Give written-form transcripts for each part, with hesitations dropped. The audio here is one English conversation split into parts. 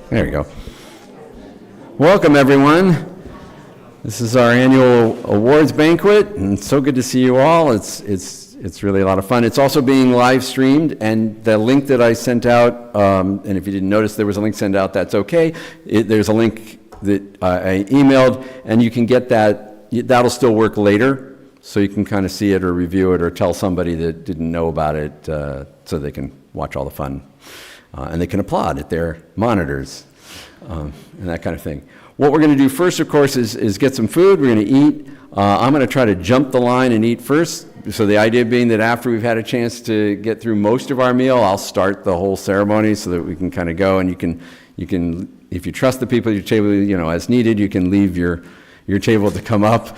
There you go. Welcome, everyone. This is our annual awards banquet, and it's so good to see you all. It's really a lot of fun. It's also being live streamed, and the link that I sent out, and if you didn't notice there was a link sent out, that's okay. There's a link that I emailed, and you can get that. That'll still work later, so you can kind of see it or review it or tell somebody that didn't know about it so they can watch all the fun. And they can applaud at their monitors and that kind of thing. What we're going to do first, of course, is get some food. We're going to eat. I'm going to try to jump the line and eat first. So the idea being that after we've had a chance to get through most of our meal, I'll start the whole ceremony so that we can kind of go. And you can, if you trust the people at your table, as needed, you can leave your table to come up,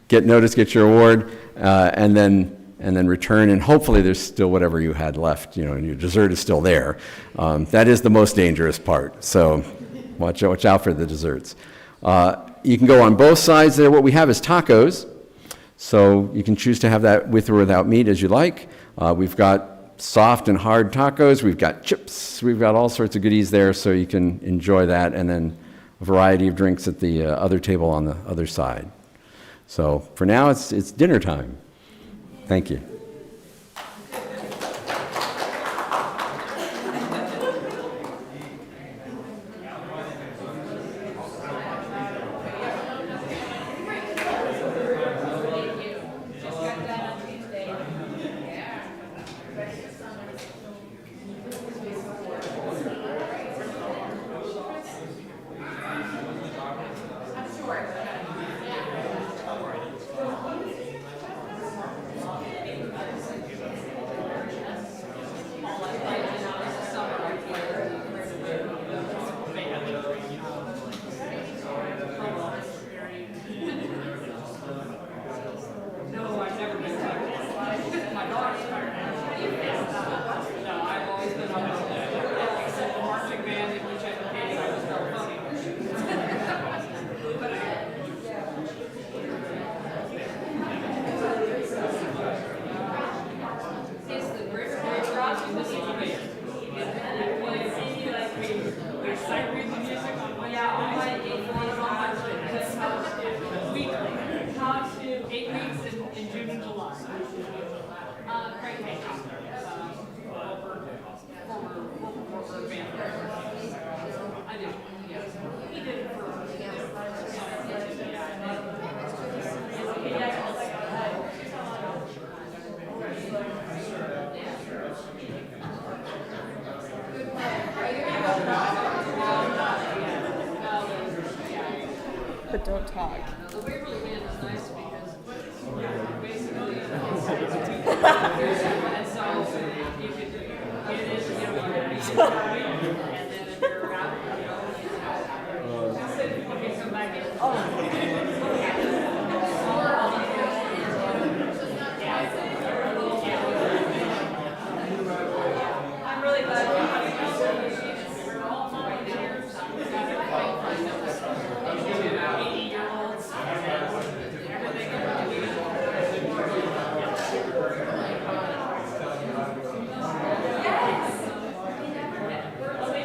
get notice, get your award, and then return, and hopefully there's still whatever you had left, and your dessert is still there. That is the most dangerous part, so watch out for the desserts. You can go on both sides there. What we have is tacos, so you can choose to have that with or without meat as you like. We've got soft and hard tacos. We've got chips. We've got all sorts of goodies there, so you can enjoy that, and then a variety of drinks at the other table on the other side. So for now, it's dinner time. Thank you. But don't talk. The Waverly band is nice because basically and so you could get it, and then if you're out, you can come back in. I'm really glad we're all volunteers. We've got everything from 80-year-olds, everything. Well, they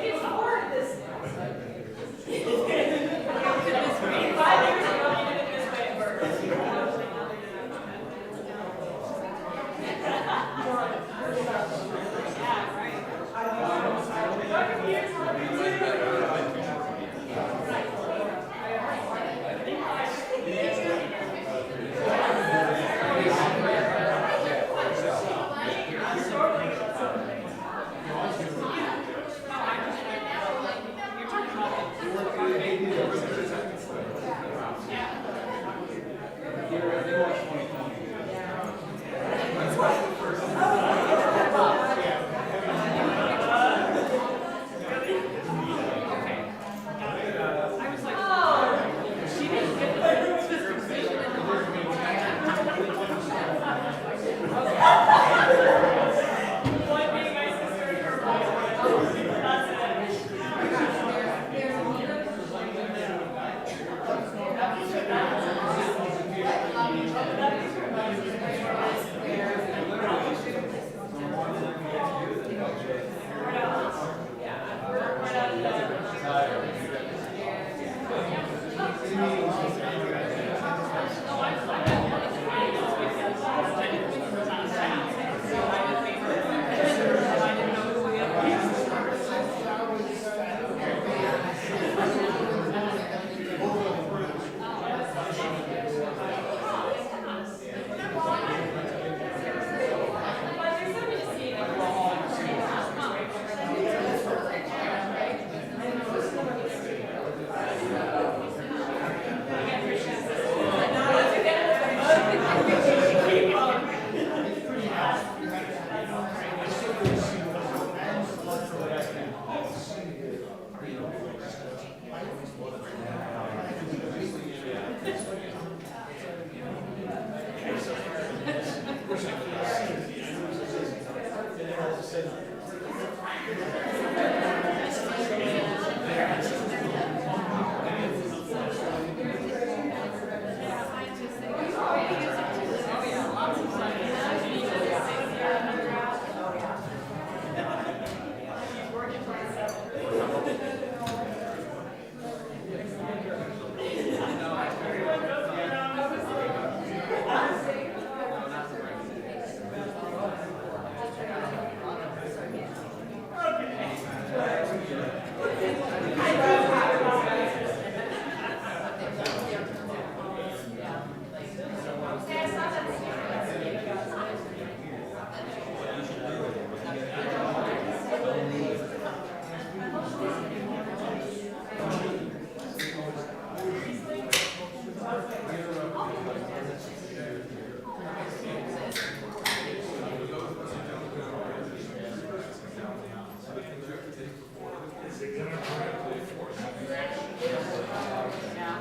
Yeah,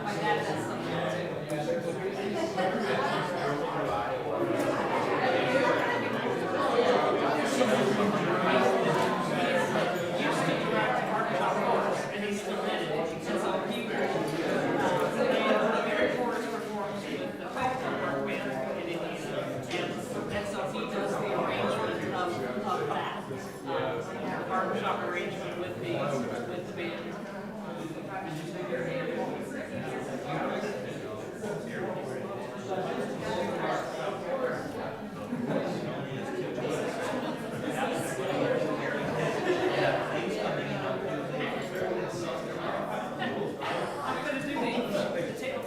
my dad has something too. And so he does the arrangement of that, the barbershop arrangement with the band. I'm gonna do the tail.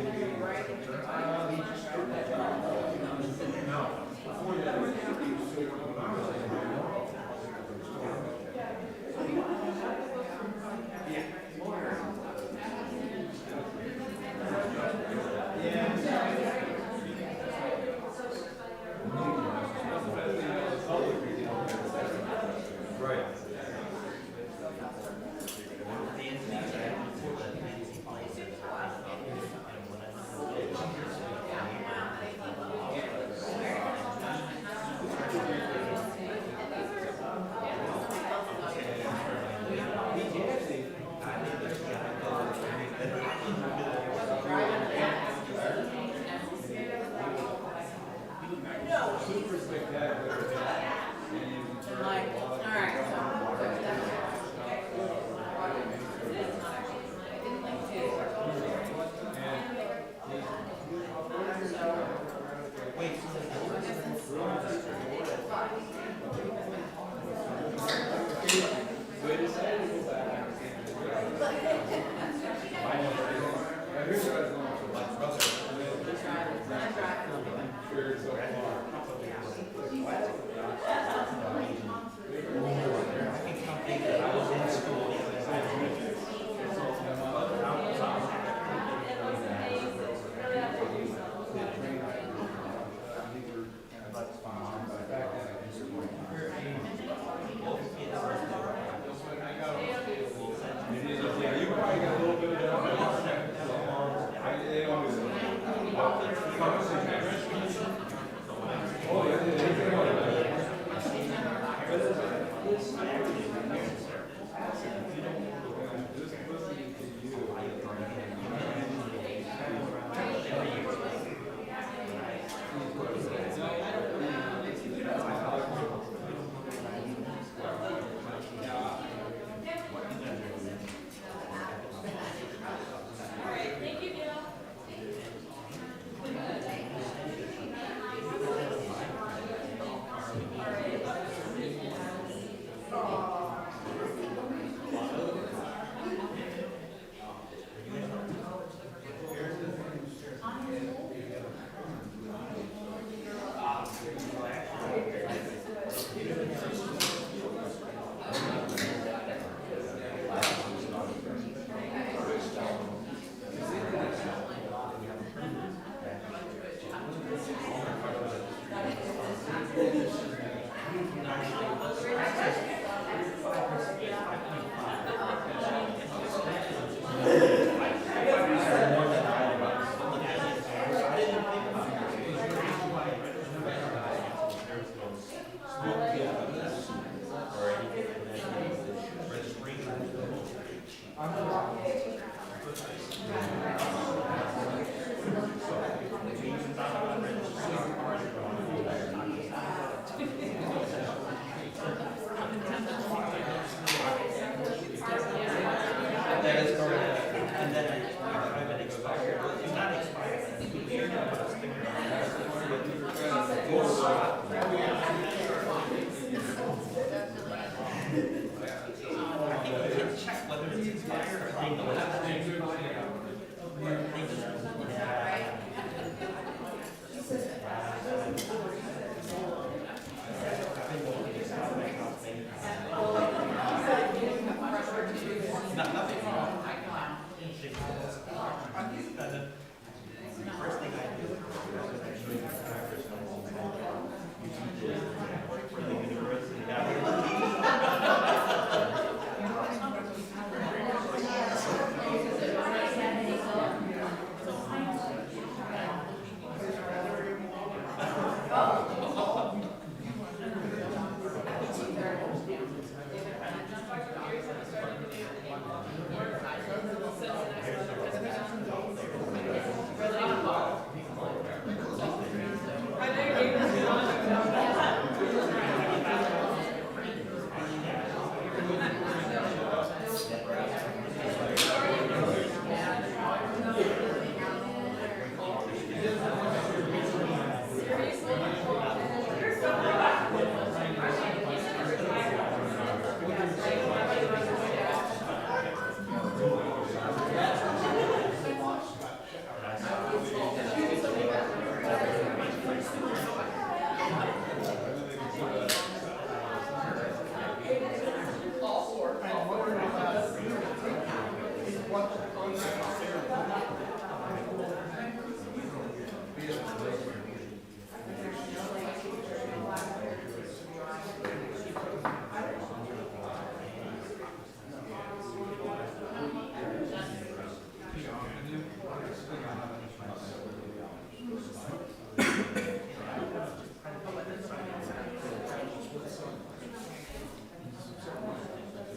Thank you.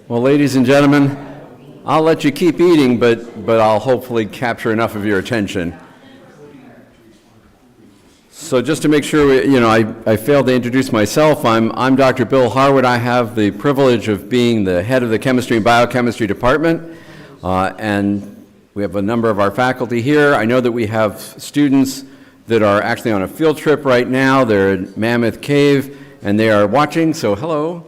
Well, ladies and gentlemen, I'll let you keep eating, but I'll hopefully capture enough of your attention. So just to make sure, I failed to introduce myself. I'm Dr. Bill Harwood. I have the privilege of being the head of the Chemistry and Biochemistry Department, and we have a number of our faculty here. I know that we have students that are actually on a field trip right now. They're in Mammoth Cave, and they are watching, so hello.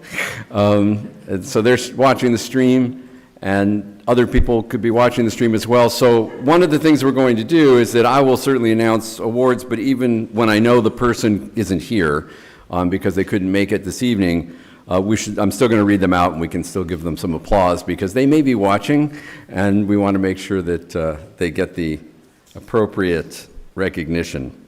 And so they're watching the stream, and other people could be watching the stream as well. So one of the things we're going to do is that I will certainly announce awards, but even when I know the person isn't here because they couldn't make it this evening, I'm still going to read them out, and we can still give them some applause because they may be watching, and we want to make sure that they get the appropriate recognition.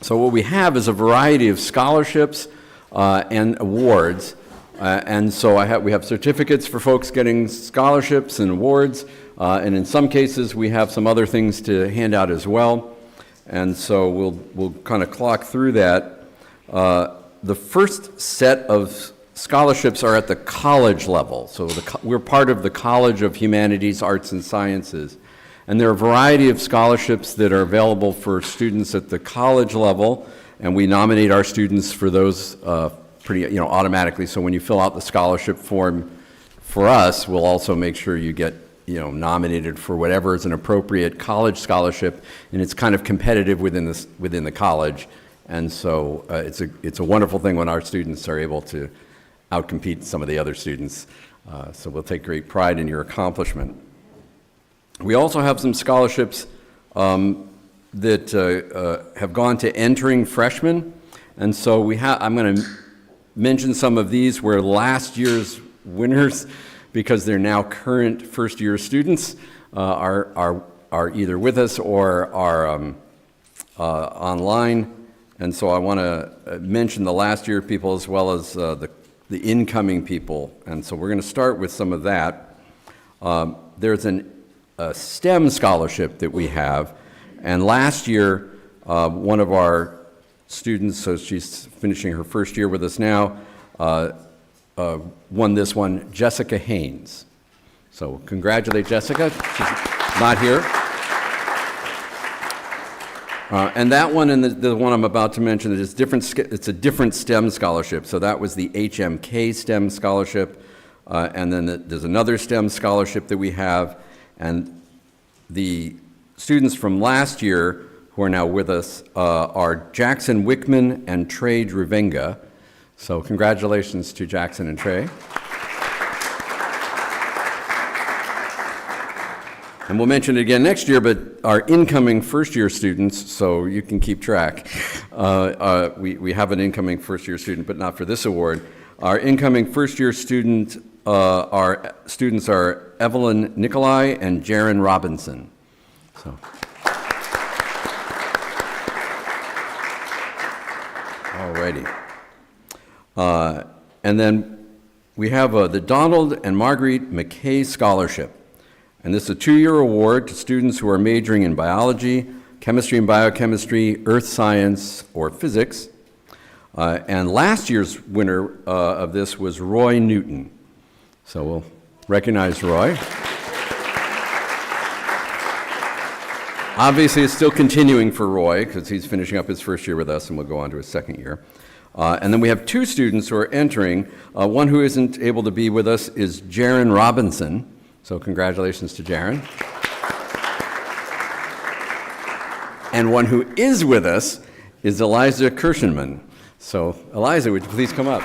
So what we have is a variety of scholarships and awards. And so we have certificates for folks getting scholarships and awards, and in some cases we have some other things to hand out as well. And so we'll kind of clock through that. The first set of scholarships are at the college level. So we're part of the College of Humanities, Arts, and Sciences. And there are a variety of scholarships that are available for students at the college level, and we nominate our students for those pretty automatically. So when you fill out the scholarship form for us, we'll also make sure you get nominated for whatever is an appropriate college scholarship, and it's kind of competitive within the college. And so it's a wonderful thing when our students are able to outcompete some of the other students. So we'll take great pride in your accomplishment. We also have some scholarships that have gone to entering freshmen, and so I'm going to mention some of these were last year's winners because they're now current first-year students are either with us or are online, and so I want to mention the last year people as well as the incoming people, and so we're going to start with some of that. There's a STEM scholarship that we have, and last year one of our students, so she's finishing her first year with us now, won this one, Jessica Haynes. So congratulate Jessica. She's not here. And that one and the one I'm about to mention is different. It's a different STEM scholarship. So that was the HMK STEM scholarship, and then there's another STEM scholarship that we have, and the students from last year who are now with us are Jackson Wickman and Trey Druvenga. So congratulations to Jackson and Trey. And we'll mention it again next year, but our incoming first-year students, so you can keep track, we have an incoming first-year student, but not for this award. Our incoming first-year students are Evelyn Nikolai and Jaron Robinson. So. Alrighty. And then we have the Donald and Marguerite McKay Scholarship. And this is a 2-year award to students who are majoring in biology, chemistry and biochemistry, earth science, or physics. And last year's winner of this was Roy Newton. So we'll recognize Roy. Obviously, it's still continuing for Roy because he's finishing up his first year with us and will go on to his second year. And then we have 2 students who are entering. One who isn't able to be with us is Jaron Robinson. So congratulations to Jaron. And one who is with us is Eliza Kirshenman. So Eliza, would you please come up?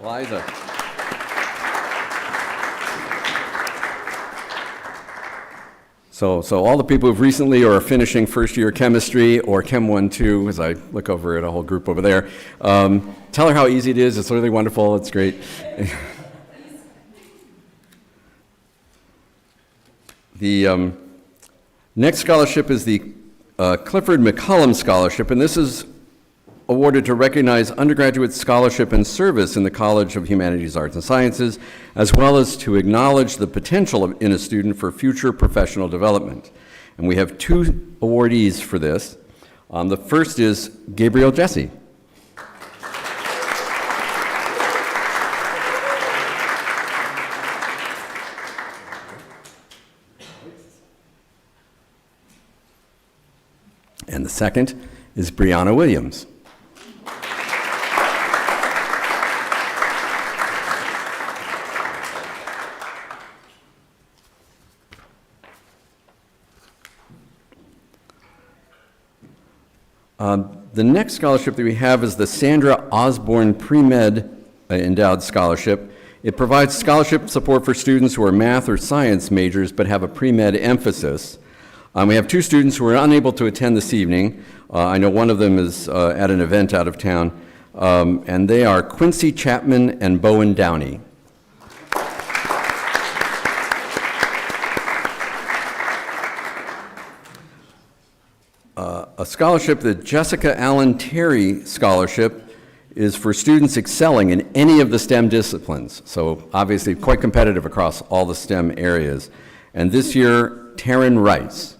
Eliza. So all the people who've recently or are finishing first year chemistry or Chem 1-2, as I look over at a whole group over there, tell her how easy it is. It's really wonderful. It's great. The next scholarship is the Clifford McCollum Scholarship, and this is awarded to recognize undergraduate scholarship and service in the College of Humanities, Arts, and Sciences, as well as to acknowledge the potential in a student for future professional development. And we have 2 awardees for this. The first is Gabriel Jesse. And the second is Brianna Williams. The next scholarship that we have is the Sandra Osborne Pre-Med Endowed Scholarship. It provides scholarship support for students who are math or science majors but have a pre-med emphasis. We have 2 students who are unable to attend this evening. I know one of them is at an event out of town, and they are Quincy Chapman and Bowen Downey. A scholarship, the Jessica Allen Terry Scholarship, is for students excelling in any of the STEM disciplines, so obviously quite competitive across all the STEM areas. And this year, Taryn Rice.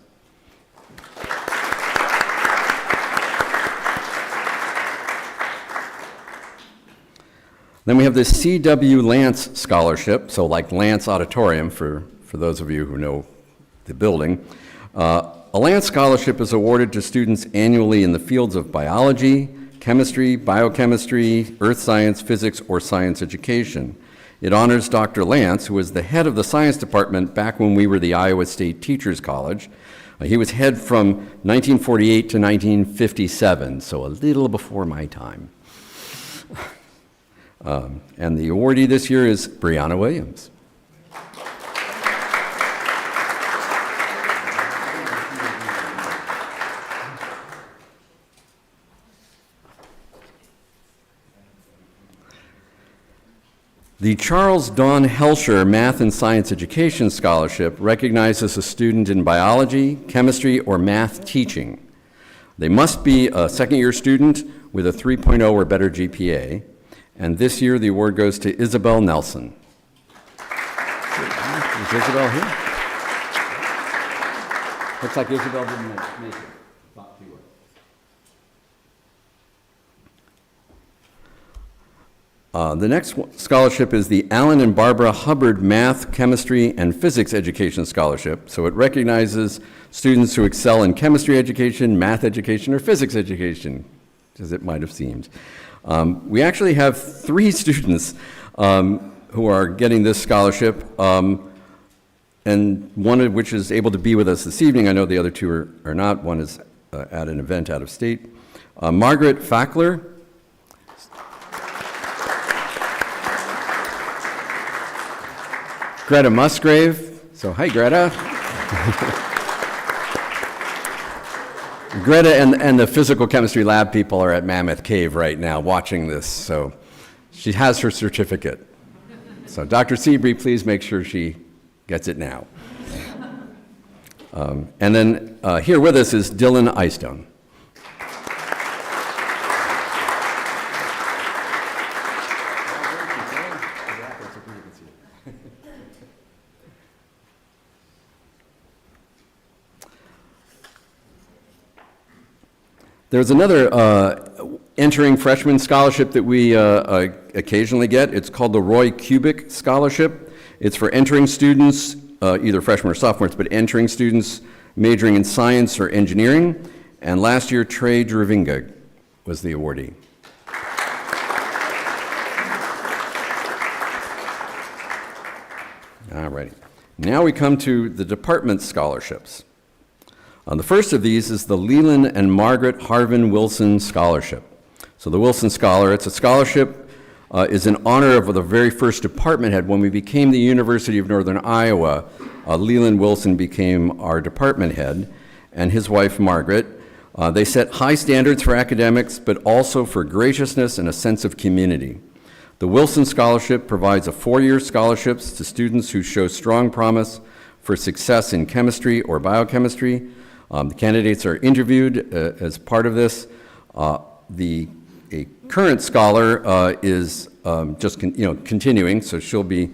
Then we have the C.W. Lance Scholarship, so like Lance Auditorium for those of you who know the building. A Lance Scholarship is awarded to students annually in the fields of biology, chemistry, biochemistry, earth science, physics, or science education. It honors Dr. Lance, who was the head of the science department back when we were the Iowa State Teachers College. He was head from 1948 to 1957, so a little before my time. And the awardee this year is Brianna Williams. The Charles Dawn Helsher Math and Science Education Scholarship recognizes a student in biology, chemistry, or math teaching. They must be a second-year student with a 3.0 or better GPA, and this year the award goes to Isabel Nelson. Is Isabel here? Looks like Isabel didn't make it. Thought she would. The next scholarship is the Alan and Barbara Hubbard Math, Chemistry, and Physics Education Scholarship. So it recognizes students who excel in chemistry education, math education, or physics education, as it might have seemed. We actually have 3 students who are getting this scholarship, and one of which is able to be with us this evening. I know the other 2 are not. One is at an event out of state. Margaret Fackler. Greta Musgrave. So, hi, Greta. Greta and the physical chemistry lab people are at Mammoth Cave right now watching this, so she has her certificate. So, Dr. Seabury, please make sure she gets it now. And then here with us is Dylan Eystone. There's another entering freshman scholarship that we occasionally get. It's called the Roy Kubik Scholarship. It's for entering students, either freshmen or sophomores, but entering students majoring in science or engineering. And last year, Trey Dravinga was the awardee. All righty. Now we come to the department scholarships. The first of these is the Leland and Margaret Harvin Wilson Scholarship. So the Wilson Scholar, it's a scholarship, is in honor of the very first department head. When we became the University of Northern Iowa, Leland Wilson became our department head, and his wife, Margaret. They set high standards for academics, but also for graciousness and a sense of community. The Wilson Scholarship provides a 4-year scholarships to students who show strong promise for success in chemistry or biochemistry. The candidates are interviewed as part of this. The a current scholar is just continuing, so she'll be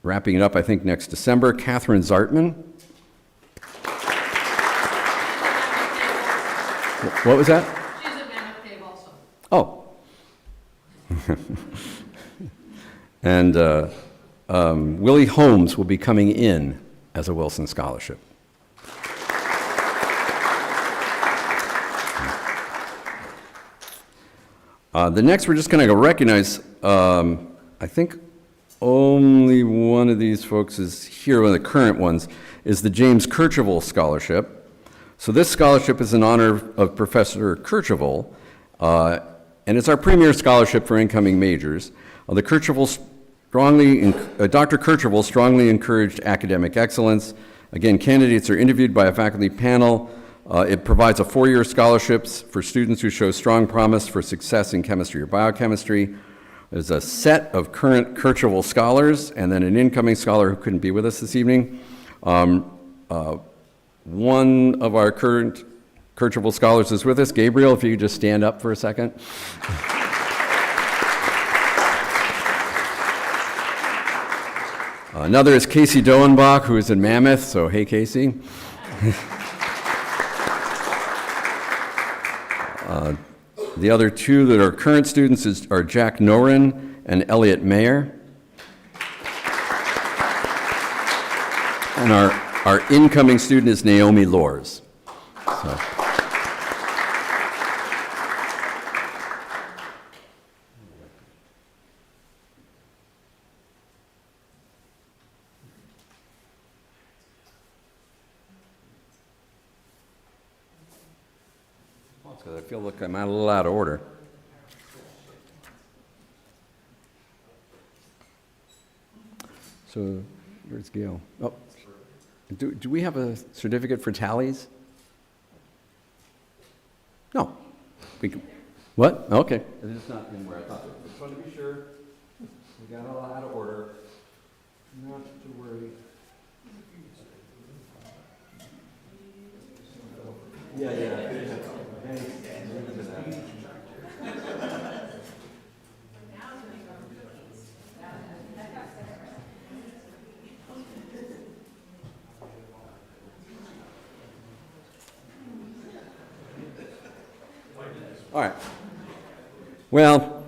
wrapping it up, I think, next December. Catherine Zartman. What was that? She's at Mammoth Cave also. Oh. And Willie Holmes will be coming in as a Wilson Scholarship. The next, we're just going to recognize, I think only one of these folks is here, one of the current ones, is the James Kercheval Scholarship. So this scholarship is in honor of Professor Kercheval, and it's our premier scholarship for incoming majors. Dr. Kercheval strongly encouraged academic excellence. Again, candidates are interviewed by a faculty panel. It provides a 4-year scholarships for students who show strong promise for success in chemistry or biochemistry. There's a set of current Kercheval scholars and then an incoming scholar who couldn't be with us this evening. One of our current Kercheval scholars is with us. Gabriel, if you could just stand up for a second. Another is Casey Doenbach, who is in Mammoth, so hey, Casey. The other two that are current students are Jack Noren and Elliot Mayer. And our incoming student is Naomi Lors. So. Because I feel like I'm a little out of order. So, where's Gail? Oh, do we have a certificate for tallies? No. What? Okay. It's not in where I thought. I just want to be sure. We got all out of order. Not to worry. Yeah. All right. Well,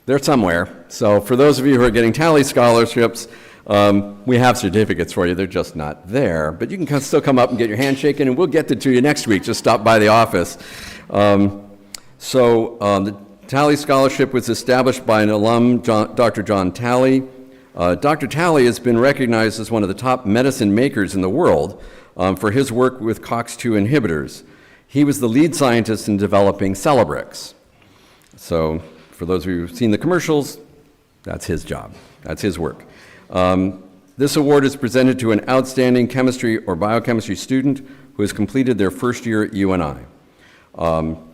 they're somewhere. So for those of you who are getting tally scholarships, we have certificates for you. They're just not there. But you can still come up and get your hand shaken, and we'll get it to you next week. Just stop by the office. The Tally Scholarship was established by an alum, Dr. John Tally. Dr. Tally has been recognized as one of the top medicine makers in the world for his work with COX-2 inhibitors. He was the lead scientist in developing Celebrex. So for those of you who've seen the commercials, that's his job. That's his work. This award is presented to an outstanding chemistry or biochemistry student who has completed their first year at UNI.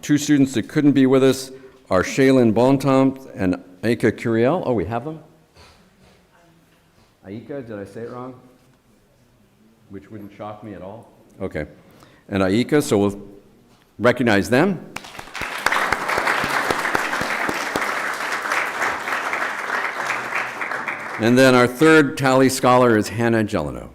Two students that couldn't be with us are Shaylin Bontemps and Aika Curiel. Oh, we have them? Aika, did I say it wrong? Which wouldn't shock me at all. Okay. And Aika, so we'll recognize them. And then our third Tally scholar is Hannah Gelino.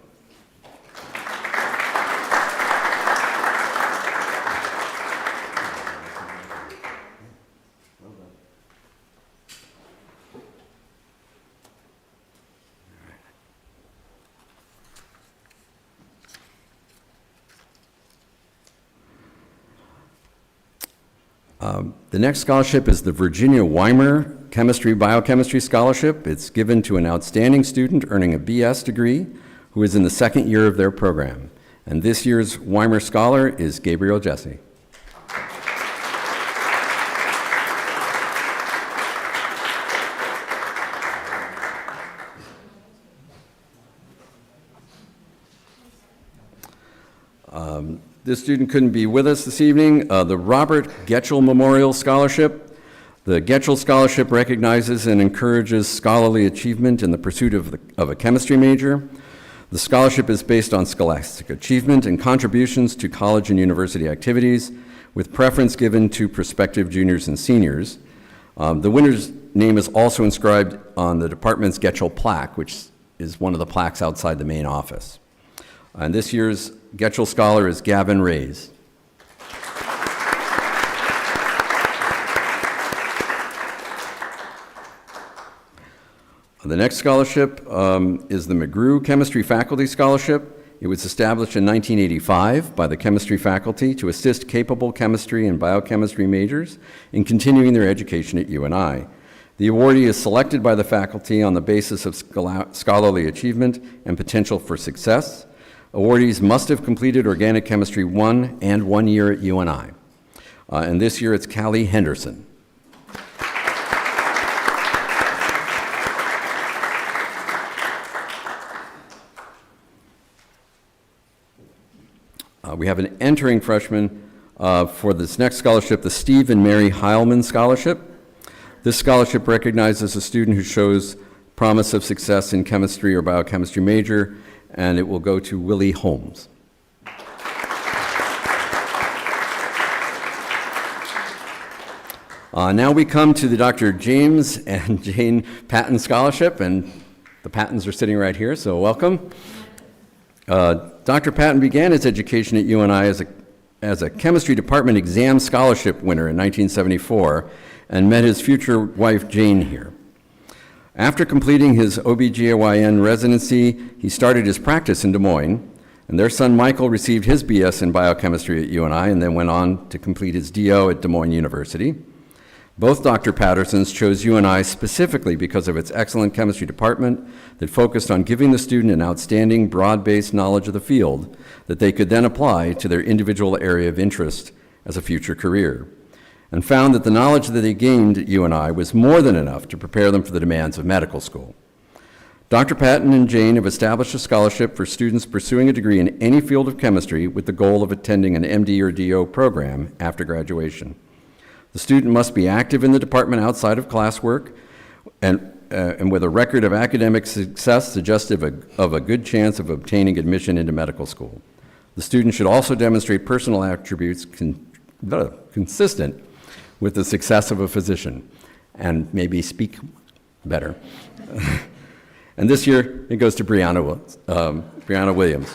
The next scholarship is the Virginia Weimer Biochemistry Scholarship. It's given to an outstanding student earning a BS degree who is in the second year of their program. And this year's Weimer Scholar is Gabriel Jesse. This student couldn't be with us this evening. The Robert Getchell Memorial Scholarship. The Getchell Scholarship recognizes and encourages scholarly achievement in the pursuit of a chemistry major. The scholarship is based on scholastic achievement and contributions to college and university activities. with preference given to prospective juniors and seniors. The winner's name is also inscribed on the department's Getchell plaque, which is one of the plaques outside the main office. And this year's Getchell Scholar is Gavin Rays. The next scholarship is the McGrew Chemistry Faculty Scholarship. It was established in 1985 by the chemistry faculty to assist capable chemistry and biochemistry majors in continuing their education at UNI. The awardee is selected by the faculty on the basis of scholarly achievement and potential for success. Awardees must have completed organic chemistry 1 and 1 year at UNI. And this year it's Callie Henderson. We have an entering freshman for this next scholarship, the Steve and Mary Heilman Scholarship. This scholarship recognizes a student who shows promise of success in chemistry or biochemistry major, and it will go to Willie Holmes. Now we come to the Dr. James and Jane Patton Scholarship, and the Pattons are sitting right here, so welcome. Dr. Patton began his education at UNI as a chemistry department exam scholarship winner in 1974 and met his future wife Jane here. After completing his OBGYN residency, he started his practice in Des Moines, and their son Michael received his BS in biochemistry at UNI and then went on to complete his DO at Des Moines University. Both Dr. Pattersons chose UNI specifically because of its excellent chemistry department that focused on giving the student an outstanding, broad-based knowledge of the field that they could then apply to their individual area of interest as a future career, and found that the knowledge that they gained at UNI was more than enough to prepare them for the demands of medical school. Dr. Patton and Jane have established a scholarship for students pursuing a degree in any field of chemistry with the goal of attending an MD or DO program after graduation. The student must be active in the department outside of classwork and with a record of academic success suggestive of a good chance of obtaining admission into medical school. The student should also demonstrate personal attributes consistent with the success of a physician and maybe speak better. And this year, it goes to Brianna Williams.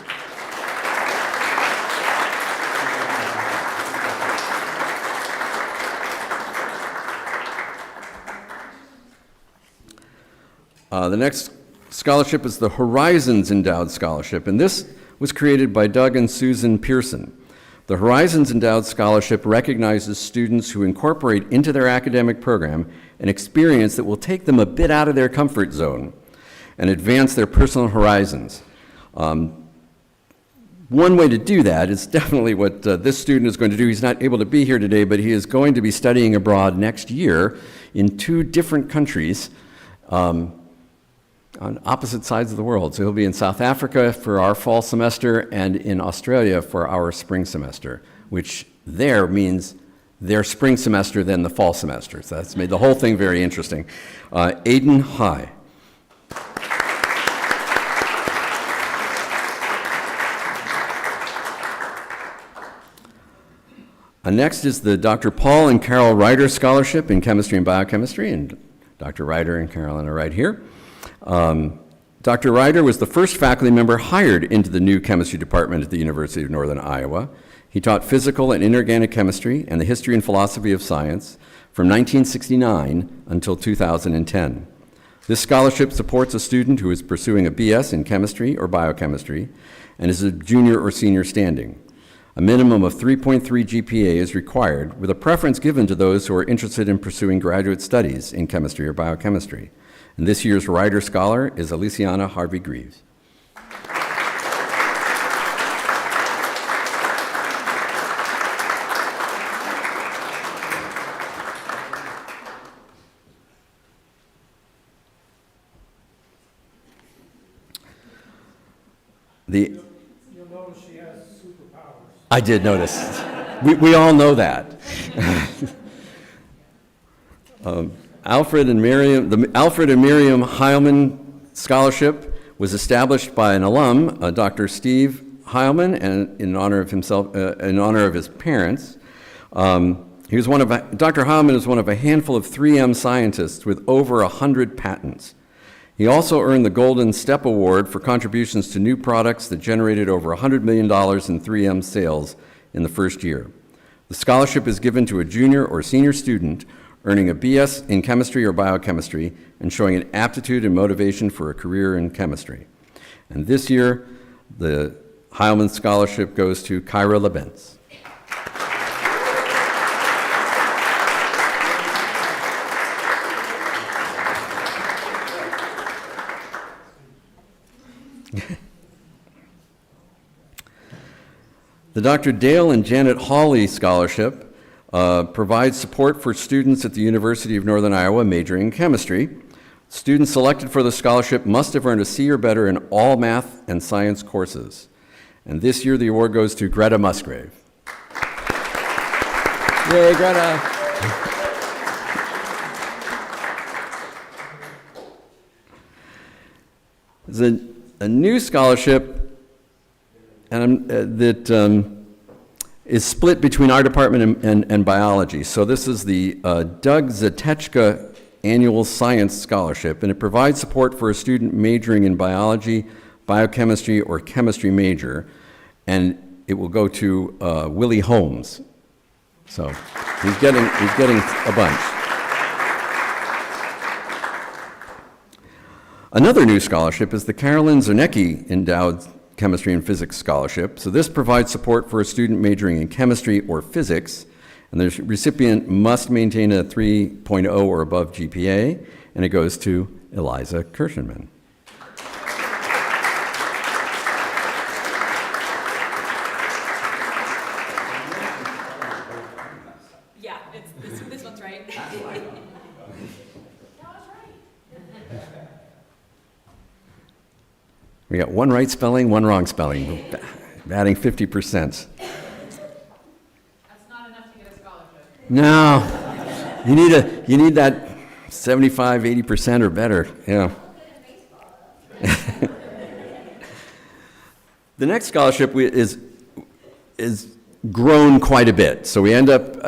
The next scholarship is the Horizons Endowed Scholarship, and this was created by Doug and Susan Pearson. The Horizons Endowed Scholarship recognizes students who incorporate into their academic program an experience that will take them a bit out of their comfort zone and advance their personal horizons. One way to do that is definitely what this student is going to do. He's not able to be here today, but he is going to be studying abroad next year in 2 different countries on opposite sides of the world. So he'll be in South Africa for our fall semester and in Australia for our spring semester, which there means their spring semester then the fall semester. So that's made the whole thing very interesting. Aiden High. Next is the Dr. Paul and Carol Ryder Scholarship in Chemistry and Biochemistry, and Dr. Ryder and Carolyn are right here. Dr. Ryder was the first faculty member hired into the new chemistry department at the University of Northern Iowa. He taught physical and inorganic chemistry and the history and philosophy of science from 1969 until 2010. This scholarship supports a student who is pursuing a BS in chemistry or biochemistry and is a junior or senior standing. A minimum of 3.3 GPA is required, with a preference given to those who are interested in pursuing graduate studies in chemistry or biochemistry. And this year's Ryder Scholar is Aliciana Harvey-Greaves. You'll notice she has superpowers. I did notice. We all know that. Alfred and Miriam Heilman Scholarship was established by an alum, Dr. Steve Heilman, and in honor of his parents. Dr. Hammond is one of a handful of 3M scientists with over 100 patents. He also earned the Golden Step Award for contributions to new products that generated over $100 million in 3M sales in the first year. The scholarship is given to a junior or senior student earning a BS in chemistry or biochemistry and showing an aptitude and motivation for a career in chemistry. And this year, the Heilman Scholarship goes to Kyra Lebens. The Dr. Dale and Janet Hawley Scholarship provides support for students at the University of Northern Iowa majoring in chemistry. Students selected for the scholarship must have earned a C or better in all math and science courses. And this year, the award goes to Greta Musgrave. Yay, Greta! There's a new scholarship that is split between our department and biology. So this is the Doug Zatechka Annual Science Scholarship, and it provides support for a student majoring in biology, biochemistry, or chemistry major, and it will go to Willie Holmes. So he's getting a bunch. Another new scholarship is the Carolyn Zernecki Endowed Chemistry and Physics Scholarship. So this provides support for a student majoring in chemistry or physics, and the recipient must maintain a 3.0 or above GPA, and it goes to Eliza Kirschenman. Yeah, this one's right. We got one right spelling, one wrong spelling, batting 50%. That's not enough to get a scholarship. No, you need that 75, 80% or better. Yeah. The next scholarship is grown quite a bit, so we end up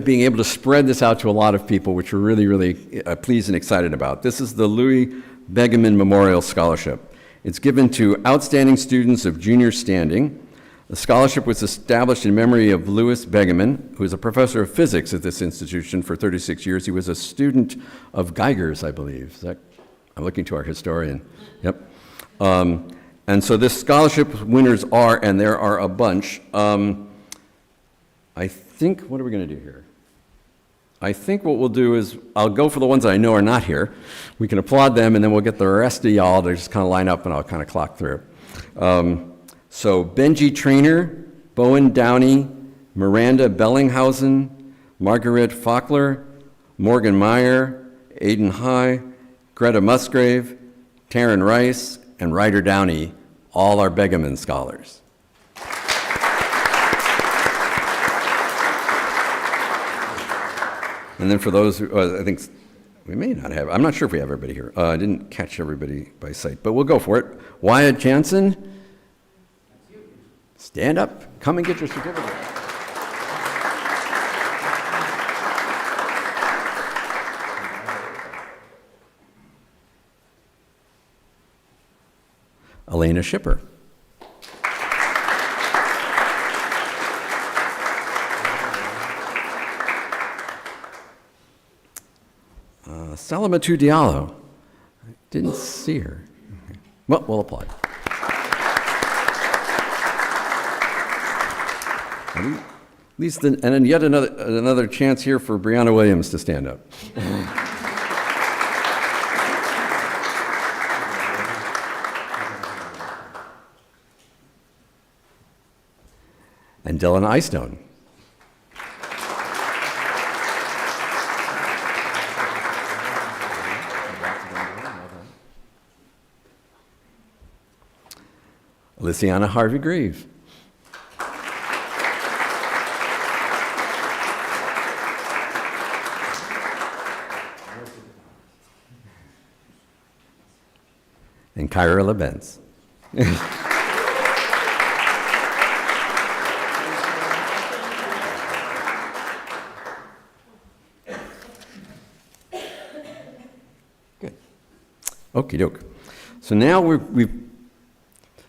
being able to spread this out to a lot of people, which we're really pleased and excited about. This is the Louis Begeman Memorial Scholarship. It's given to outstanding students of junior standing. The scholarship was established in memory of Louis Begeman, who is a professor of physics at this institution for 36 years. He was a student of Geiger's, I believe. I'm looking to our historian. Yep. And so this scholarship winners are, and there are a bunch. I think, what are we going to do here? I think what we'll do is I'll go for the ones that I know are not here. We can applaud them, and then we'll get the rest of y'all to just kind of line up, and I'll kind of clock through. So Benji Traynor, Bowen Downey, Miranda Bellinghausen, Margaret Fackler, Morgan Meyer, Aidan High, Greta Musgrave, Taryn Rice, and Ryder Downey, all are Begeman scholars. And then for those who, I think we may not have, I'm not sure if we have everybody here. I didn't catch everybody by sight, but we'll go for it. Wyatt Jansen, stand up, come and get your certificate. Elena Schipper. Salamatu Diallo. I didn't see her. Okay. Well, we'll applaud. At least, and then yet another chance here for Brianna Williams to stand up. And Dylan Eystone. Lysiana Harvey-Grieve. And Kyra Lebens. Okie doke. So now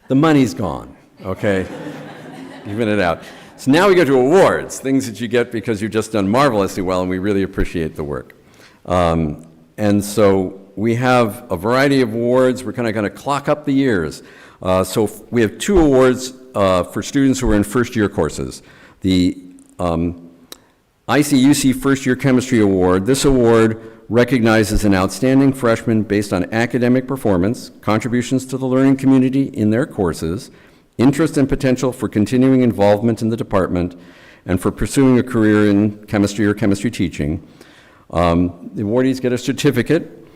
the money's gone, okay? Giving it out. So now we go to awards, things that you get because you've just done marvelously well, and we really appreciate the work. And so we have a variety of awards. We're kind of going to clock up the years. So we have 2 awards for students who are in first-year courses. The ICUC First Year Chemistry Award. This award recognizes an outstanding freshman based on academic performance, contributions to the learning community in their courses, interest and potential for continuing involvement in the department, and for pursuing a career in chemistry or chemistry teaching. The awardees get a certificate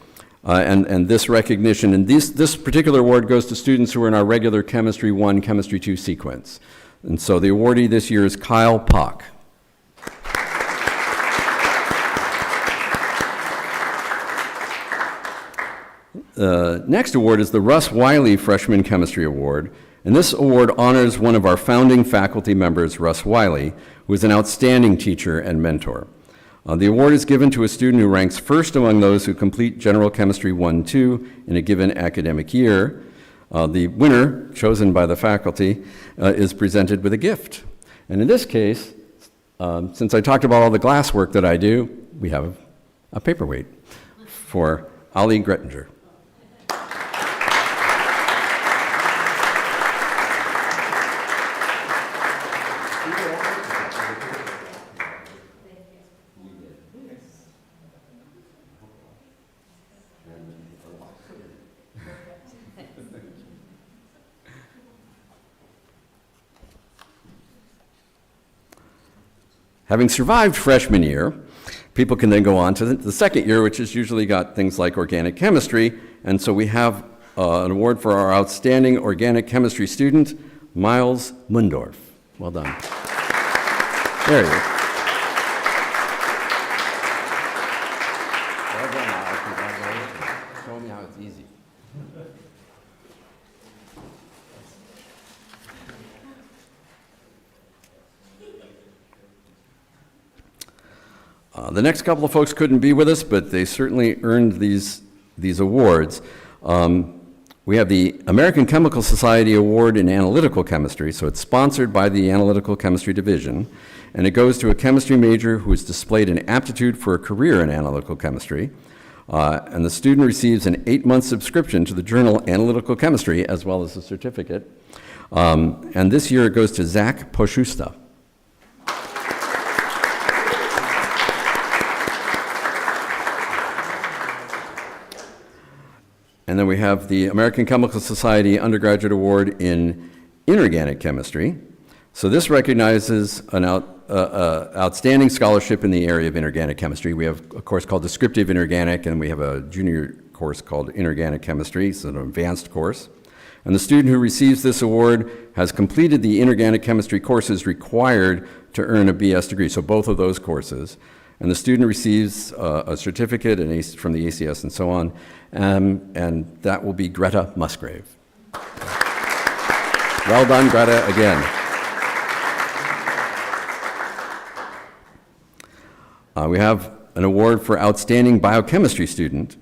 and this recognition. And this particular award goes to students who are in our regular Chemistry 1, Chemistry 2 sequence. And so the awardee this year is Kyle Pock. The next award is the Russ Wiley Freshman Chemistry Award, and this award honors one of our founding faculty members, Russ Wiley, who is an outstanding teacher and mentor. The award is given to a student who ranks first among those who complete General Chemistry 1-2 in a given academic year. The winner, chosen by the faculty, is presented with a gift. And in this case, since I talked about all the glass work that I do, we have a paperweight for Ali Grettinger. Having survived freshman year, people can then go on to the second year, which has usually got things like organic chemistry. And so we have an award for our outstanding organic chemistry student, Miles Mundorf. Well done. There you go. Well done, Miles. Congratulations. Show me how it's easy. The next couple of folks couldn't be with us, but they certainly earned these awards. We have the American Chemical Society Award in Analytical Chemistry, so it's sponsored by the Analytical Chemistry Division, and it goes to a chemistry major who has displayed an aptitude for a career in analytical chemistry, and the student receives an 8-month subscription to the journal Analytical Chemistry, as well as a certificate. And this year it goes to Zach Poshusta. And then we have the American Chemical Society Undergraduate Award in Inorganic Chemistry. So this recognizes an outstanding scholarship in the area of inorganic chemistry. We have a course called Descriptive Inorganic, and we have a junior course called Inorganic Chemistry. It's an advanced course. And the student who receives this award has completed the inorganic chemistry courses required to earn a BS degree, so both of those courses. And the student receives a certificate from the ACS and so on, and that will be Greta Musgrave. Well done, Greta, again. We have an award for Outstanding Biochemistry Student,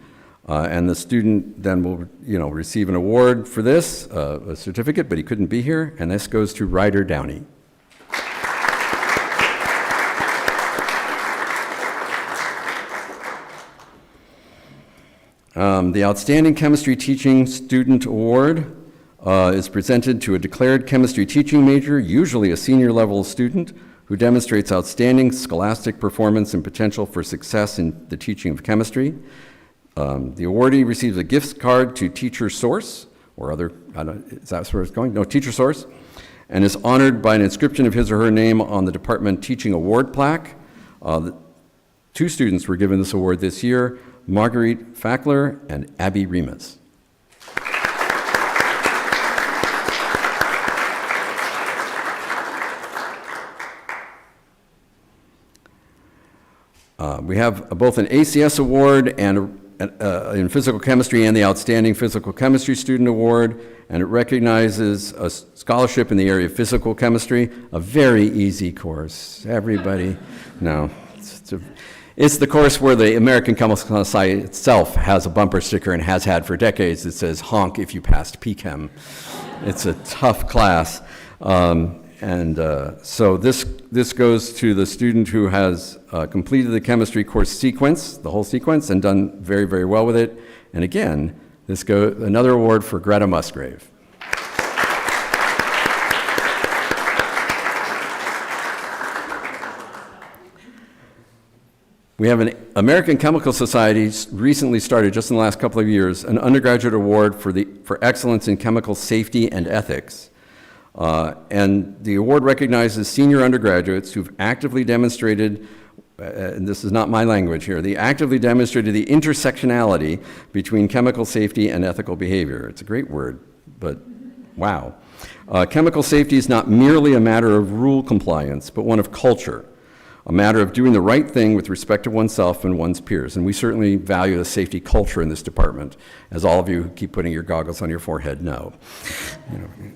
and the student then will, receive an award for this, a certificate, but he couldn't be here, and this goes to Ryder Downey. The Outstanding Chemistry Teaching Student Award is presented to a declared chemistry teaching major, usually a senior level student, who demonstrates outstanding scholastic performance and potential for success in the teaching of chemistry. The awardee receives a gift card to Teacher Source, or other, is that where it's going? No, Teacher Source, and is honored by an inscription of his or her name on the Department Teaching Award plaque. 2 students were given this award this year, Marguerite Fackler and Abby Remus. We have both an ACS award and in physical chemistry and the Outstanding Physical Chemistry Student Award, and it recognizes a scholarship in the area of physical chemistry, a very easy course. Everybody, no. It's the course where the American Chemical Society itself has a bumper sticker and has had for decades that says, honk if you passed PChem. It's a tough class. So this goes to the student who has completed the chemistry course sequence, the whole sequence, and done very, very well with it. And again, another award for Greta Musgrave. We have an American Chemical Society recently started, just in the last couple of years, an undergraduate award for excellence in chemical safety and ethics. And the award recognizes senior undergraduates who've actively demonstrated, and this is not my language here, they actively demonstrated the intersectionality between chemical safety and ethical behavior. It's a great word, but wow. Chemical safety is not merely a matter of rule compliance, but one of culture, a matter of doing the right thing with respect to oneself and one's peers. And we certainly value the safety culture in this department, as all of you who keep putting your goggles on your forehead know.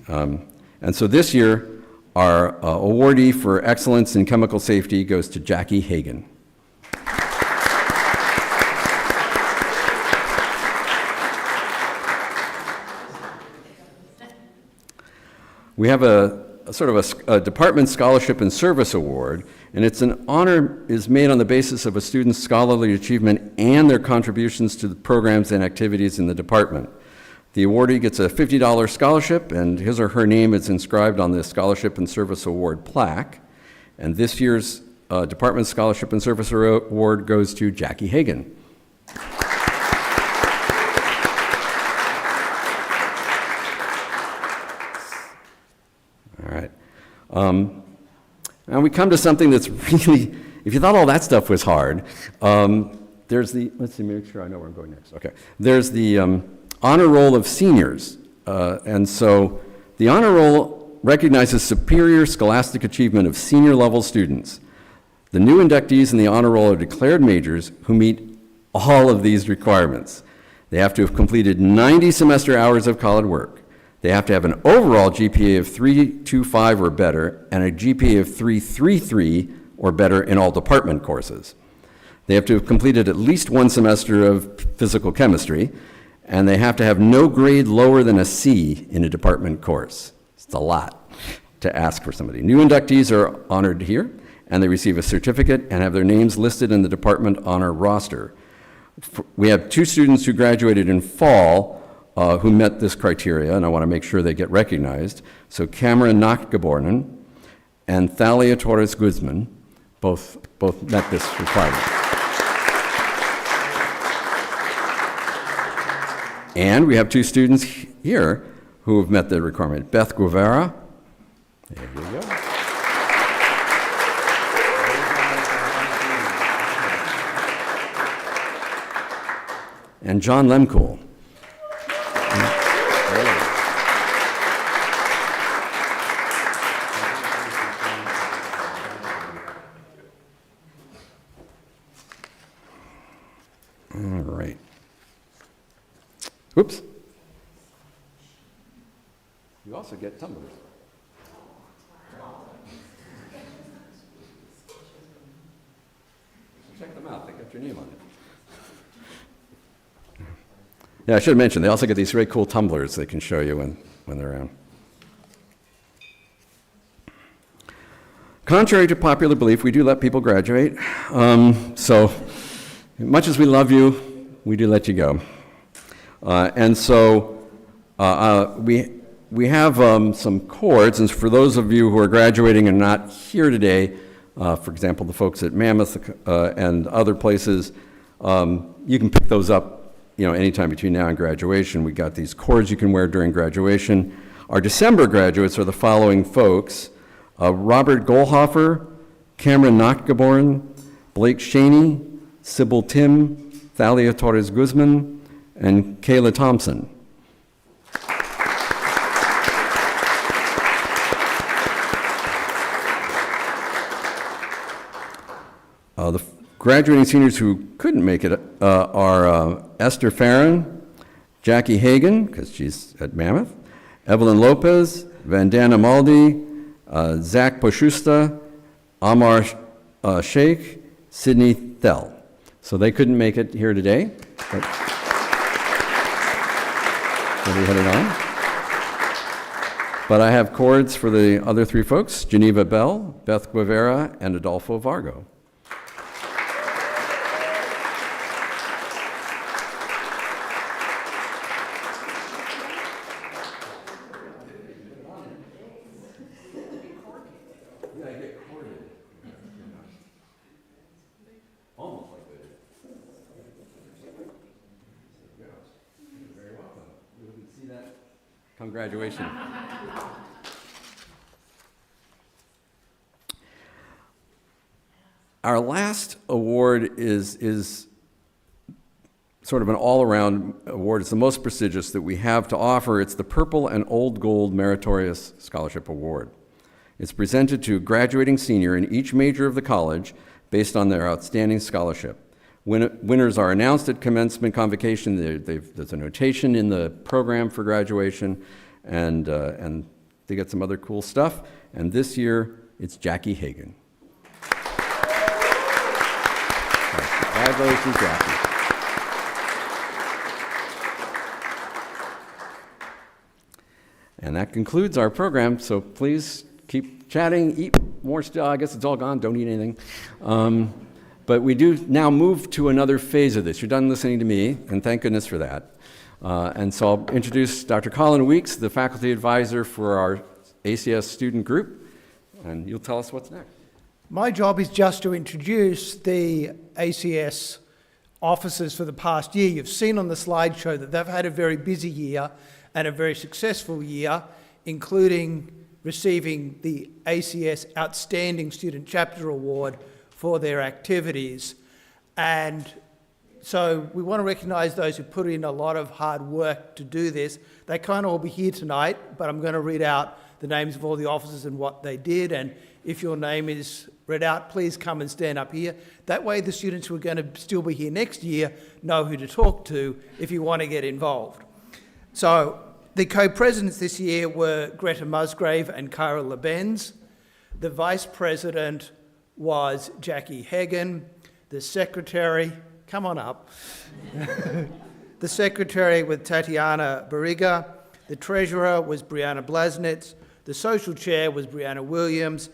And so this year, our awardee for excellence in chemical safety goes to Jackie Hagan. We have a department scholarship and service award, and it's an honor is made on the basis of a student's scholarly achievement and their contributions to the programs and activities in the department. The awardee gets a $50 scholarship, and his or her name is inscribed on the Scholarship and Service Award plaque. And this year's Department Scholarship and Service Award goes to Jackie Hagan. All right. Now we come to something that's really, if you thought all that stuff was hard, there's the, let's see, make sure I know where I'm going next. Okay. There's the honor roll of seniors. And so the honor roll recognizes superior scholastic achievement of senior level students. The new inductees in the honor roll are declared majors who meet all of these requirements. They have to have completed 90 semester hours of college work. They have to have an overall GPA of 3.25 or better and a GPA of 3.33 or better in all department courses. They have to have completed at least one semester of physical chemistry, and they have to have no grade lower than a C in a department course. It's a lot to ask for somebody. New inductees are honored here, and they receive a certificate and have their names listed in the department honor roster. We have 2 students who graduated in fall who met this criteria, and I want to make sure they get recognized. So Cameron Nachtgeborenen and Thalia Torres Guzman both met this requirement. And we have 2 students here who have met the requirement. Beth Guevara, there you go. And John Lemkool. All right. Oops. You also get tumblers. Check them out. They got your name on it. Yeah, I should have mentioned, they also get these very cool tumblers they can show you when they're around. Contrary to popular belief, we do let people graduate. So much as we love you, we do let you go. And so we have some chords, and for those of you who are graduating and not here today, for example, the folks at Mammoth and other places, you can pick those up anytime between now and graduation. We got these chords you can wear during graduation. Our December graduates are the following folks: Robert Goldhofer, Cameron Nachtgeboren, Blake Shaney, Sybil Tim, Thalia Torres Guzman, and Kayla Thompson. The graduating seniors who couldn't make it are Esther Farron, Jackie Hagan, because she's at Mammoth, Evelyn Lopez, Vandana Maldi, Zach Poshusta, Amar Sheikh, Sydney Thell. So they couldn't make it here today, but they'll be headed on. But I have cords for the other three folks, Geneva Bell, Beth Guevara, and Adolfo Vargo. Graduation. Our last award is sort of an all-around award. It's the most prestigious that we have to offer. It's the Purple and Old Gold Meritorious Scholarship Award. It's presented to a graduating senior in each major of the college based on their outstanding scholarship. Winners are announced at commencement convocation. There's a notation in the program for graduation, and they get some other cool stuff. And this year, it's Jackie Hagan. Congratulations, Jackie. And that concludes our program, so please keep chatting, eat more stuff. I guess it's all gone, don't eat anything. But we do now move to another phase of this. You're done listening to me, and thank goodness for that. And so I'll introduce Dr. Colin Weeks, the faculty advisor for our ACS student group, and you'll tell us what's next. My job is just to introduce the ACS officers for the past year. You've seen on the slideshow that they've had a very busy year and a very successful year, including receiving the ACS Outstanding Student Chapter Award for their activities. And so we want to recognise those who put in a lot of hard work to do this. They can't all be here tonight, but I'm going to read out the names of all the officers and what they did. And if your name is read out, please come and stand up here. That way the students who are going to still be here next year know who to talk to if you want to get involved. So the co-presidents this year were Greta Musgrave and Kyra Lebenz. The vice president was Jackie Hagan. The secretary, come on up. The secretary was Tatiana Barriga. The treasurer was Brianna Blasnitz. The social chair was Brianna Williams.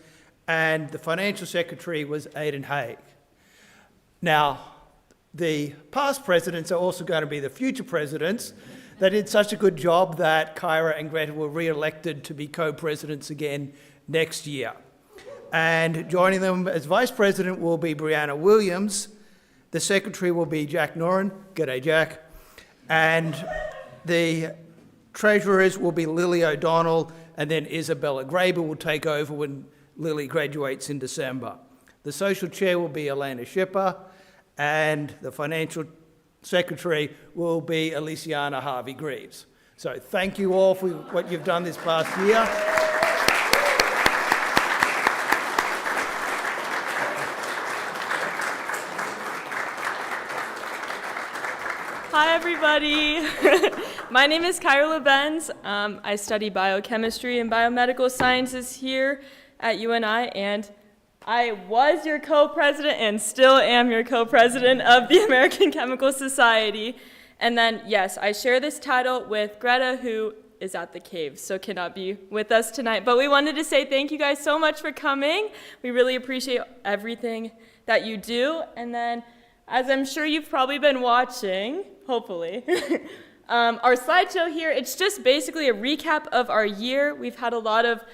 And the financial secretary was Aidan Haig. Now, the past presidents are also going to be the future presidents. They did such a good job that Kyra and Greta were re-elected to be co-presidents again next year. And joining them as vice president will be Brianna Williams. The secretary will be Jack Noren. G'day, Jack. And the treasurers will be Lily O'Donnell, and then Isabella Graber will take over when Lily graduates in December. The social chair will be Elena Schipper, and the financial secretary will be Aliciana Harvey-Greaves. So thank you all for what you've done this past year. Hi, everybody. My name is Kyra Lebenz. I study biochemistry and biomedical sciences here at UNI, and I was your co-president and still am your co-president of the American Chemical Society. And then, yes, I share this title with Greta, who is at the cave, so cannot be with us tonight. But we wanted to say thank you guys so much for coming. We really appreciate everything that you do. And then, as I'm sure you've probably been watching, hopefully, our slideshow here, it's just basically a recap of our year. We've had a lot of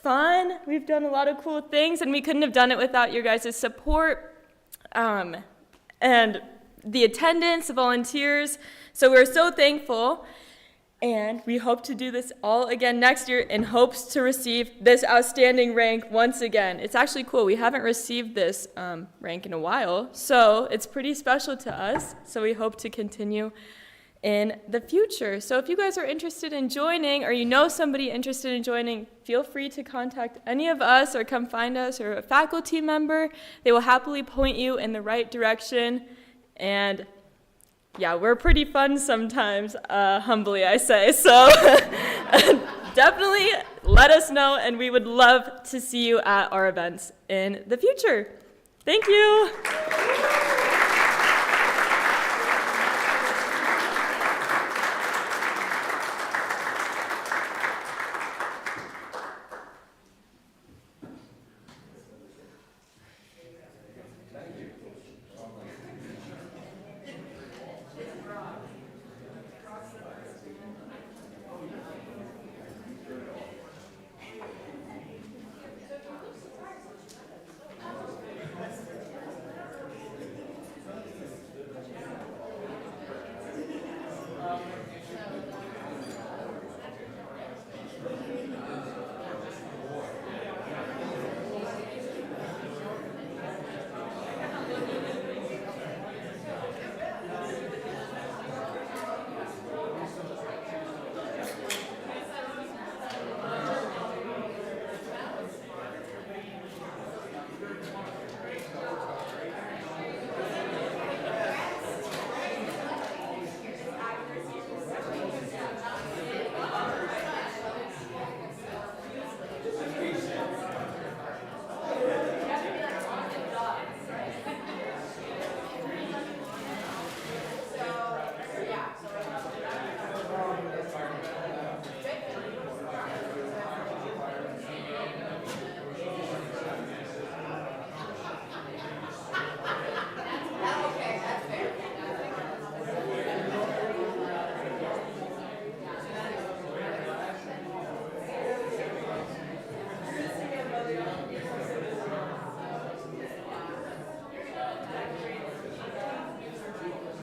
fun. We've done a lot of cool things, and we couldn't have done it without your guys' support and the attendance, the volunteers. So we're so thankful, and we hope to do this all again next year in hopes to receive this outstanding rank once again. It's actually cool. We haven't received this rank in a while, so it's pretty special to us. So we hope to continue in the future. So if you guys are interested in joining, or you know somebody interested in joining, feel free to contact any of us or come find us or a faculty member. They will happily point you in the right direction. And yeah, we're pretty fun sometimes, humbly I say. So definitely let us know, and we would love to see you at our events in the future. Thank you.